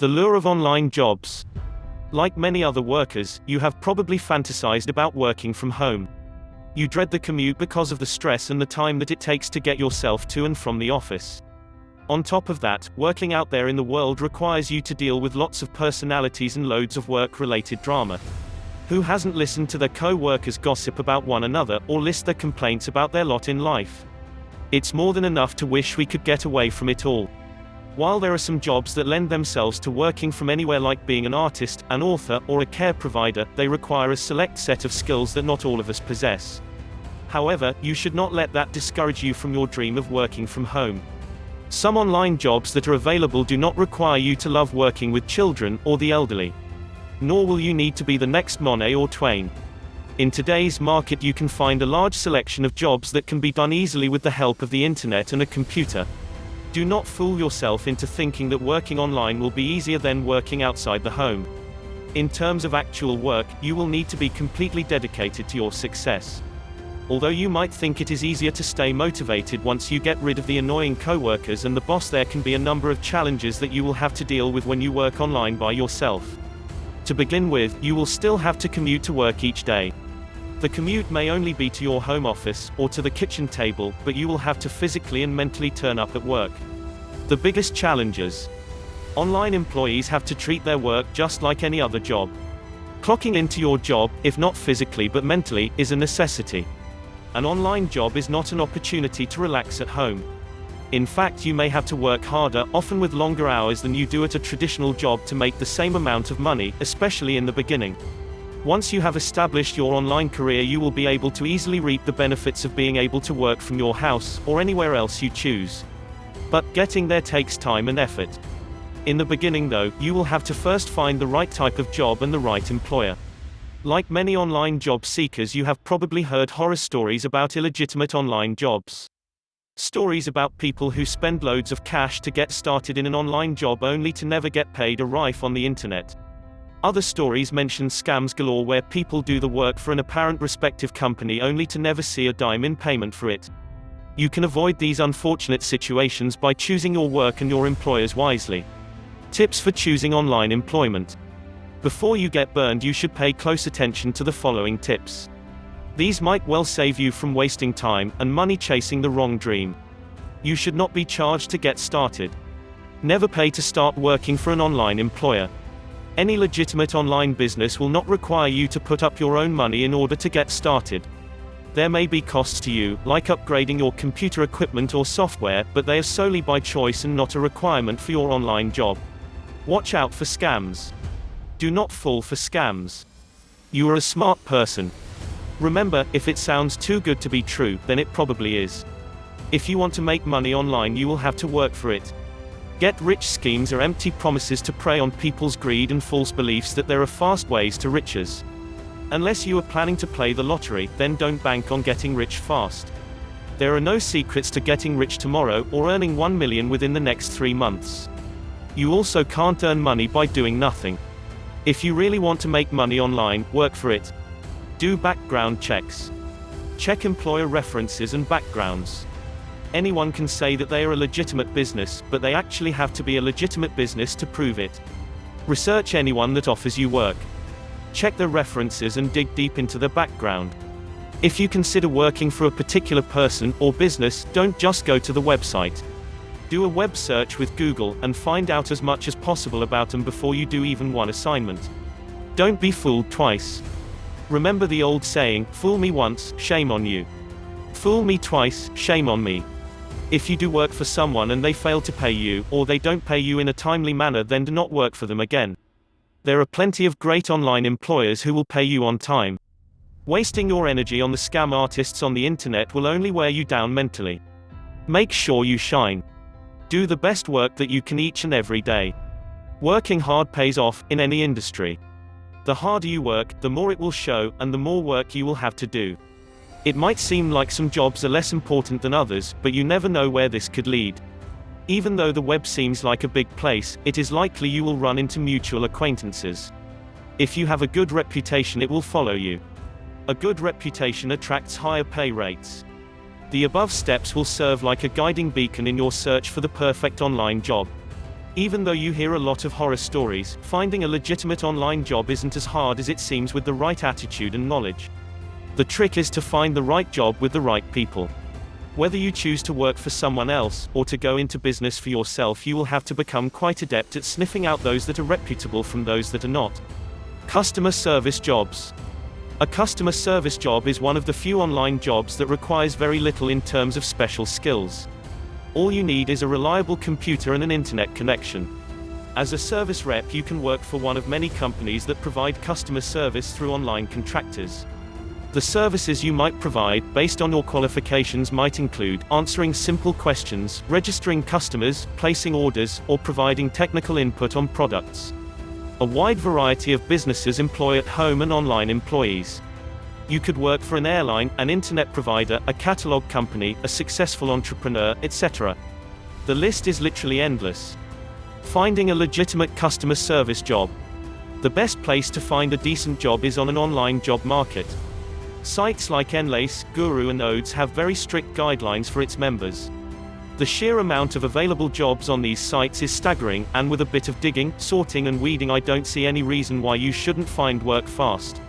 The lure of online jobs. Like many other workers, you have probably fantasized about working from home. You dread the commute because of the stress and the time that it takes to get yourself to and from the office. On top of that, working out there in the world requires you to deal with lots of personalities and loads of work-related drama. Who hasn't listened to their co-workers gossip about one another, or list their complaints about their lot in life? It's more than enough to wish we could get away from it all. While there are some jobs that lend themselves to working from anywhere, like being an artist, an author, or a care provider, they require a select set of skills that not all of us possess. However, you should not let that discourage you from your dream of working from home. Some online jobs that are available do not require you to love working with children, or the elderly. Nor will you need to be the next Monet or Twain. In today's market, you can find a large selection of jobs that can be done easily with the help of the internet and a computer. Do not fool yourself into thinking that working online will be easier than working outside the home. In terms of actual work, you will need to be completely dedicated to your success. Although you might think it is easier to stay motivated once you get rid of the annoying coworkers and the boss, there can be a number of challenges that you will have to deal with when you work online by yourself. To begin with, you will still have to commute to work each day. The commute may only be to your home office, or to the kitchen table, but you will have to physically and mentally turn up at work. The biggest challenges. Online employees have to treat their work just like any other job. Clocking into your job, if not physically but mentally, is a necessity. An online job is not an opportunity to relax at home. In fact, you may have to work harder, often with longer hours than you do at a traditional job, to make the same amount of money, especially in the beginning. Once you have established your online career, you will be able to easily reap the benefits of being able to work from your house, or anywhere else you choose. But getting there takes time and effort. In the beginning though, you will have to first find the right type of job and the right employer. Like many online job seekers, you have probably heard horror stories about illegitimate online jobs. Stories about people who spend loads of cash to get started in an online job only to never get paid a rife on the internet. Other stories mention scams galore, where people do the work for an apparent respective company only to never see a dime in payment for it. You can avoid these unfortunate situations by choosing your work and your employers wisely. Tips for choosing online employment. Before you get burned, you should pay close attention to the following tips. These might well save you from wasting time and money chasing the wrong dream. You should not be charged to get started. Never pay to start working for an online employer. Any legitimate online business will not require you to put up your own money in order to get started. There may be costs to you, like upgrading your computer equipment or software, but they are solely by choice and not a requirement for your online job. Watch out for scams. Do not fall for scams. You are a smart person. Remember, if it sounds too good to be true, then it probably is. If you want to make money online, you will have to work for it. Get-rich schemes are empty promises to prey on people's greed and false beliefs that there are fast ways to riches. Unless you are planning to play the lottery, then don't bank on getting rich fast. There are no secrets to getting rich tomorrow, or earning 1 million within the next 3 months. You also can't earn money by doing nothing. If you really want to make money online, work for it. Do background checks. Check employer references and backgrounds. Anyone can say that they are a legitimate business, but they actually have to be a legitimate business to prove it. Research anyone that offers you work. Check their references and dig deep into their background. If you consider working for a particular person or business, don't just go to the website. Do a web search with Google, and find out as much as possible about them before you do even one assignment. Don't be fooled twice. Remember the old saying, fool me once, shame on you. Fool me twice, shame on me. If you do work for someone and they fail to pay you, or they don't pay you in a timely manner, then do not work for them again. There are plenty of great online employers who will pay you on time. Wasting your energy on the scam artists on the internet will only wear you down mentally. Make sure you shine. Do the best work that you can each and every day. Working hard pays off, in any industry. The harder you work, the more it will show, and the more work you will have to do. It might seem like some jobs are less important than others, but you never know where this could lead. Even though the web seems like a big place, it is likely you will run into mutual acquaintances. If you have a good reputation, it will follow you. A good reputation attracts higher pay rates. The above steps will serve like a guiding beacon in your search for the perfect online job. Even though you hear a lot of horror stories, finding a legitimate online job isn't as hard as it seems with the right attitude and knowledge. The trick is to find the right job with the right people. Whether you choose to work for someone else, or to go into business for yourself, you will have to become quite adept at sniffing out those that are reputable from those that are not. Customer service jobs. A customer service job is one of the few online jobs that requires very little in terms of special skills. All you need is a reliable computer and an internet connection. As a service rep, you can work for one of many companies that provide customer service through online contractors. The services you might provide, based on your qualifications, might include answering simple questions, registering customers, placing orders, or providing technical input on products. A wide variety of businesses employ at-home and online employees. You could work for an airline, an internet provider, a catalog company, a successful entrepreneur, etc. The list is literally endless. Finding a legitimate customer service job. The best place to find a decent job is on an online job market. Sites like Enlace, Guru and Odes have very strict guidelines for its members. The sheer amount of available jobs on these sites is staggering, and with a bit of digging, sorting and weeding, I don't see any reason why you shouldn't find work fast.